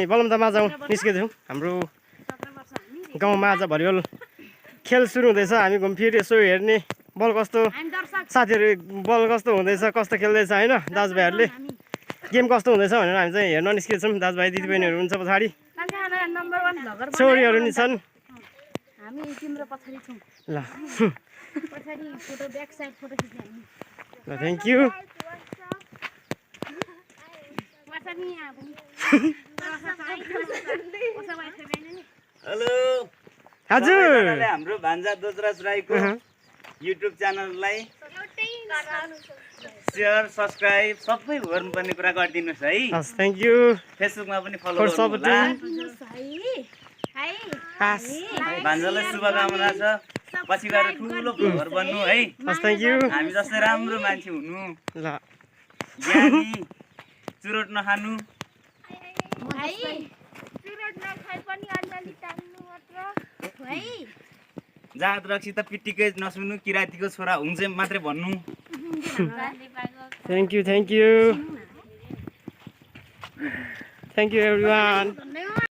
बलमदामा जाउँ निस्केछौँ हाम्रो गाउँमा आज भलिबल खेल सुरु हुँदैछ हामी घुमफिर यसो हेर्ने बल कस्तो साथीहरू बल कस्तो हुँदैछ कस्तो खेल्दैछ होइन दाजुभाइहरूले गेम कस्तो हुँदैछ भनेर हामी चाहिँ हेर्न निस्केछौँ दाजुभाइ दिदीबहिनीहरू हुन्छ पछाडि छोरीहरू नि छन् ल थ्याङ्क यू हेलो हजुर हाम्रो भान्जा दोजराज राईको युट्युब च्यानललाई सेयर सब्सक्राइब सबै गर्नुपर्ने कुरा गरिदिनुहोस् है। हस् थ्याङ्क यू फेसबुकमा पनि फलो फर गर्नु होला। सपोर्टिङ भान्जालाई शुभकामना छ पछि गएर ठुलो भ्लगर बन्नु है। हस् थ्याङ्क यू हामी जस्तै राम्रो मान्छे हुनु ल ज्ञानी चुरोट नखानु जात रक्सी त पिट्टिकै नसुन्नु किरातीको छोरा हुन्छ मात्रै भन्नु। Thank you thank you everyone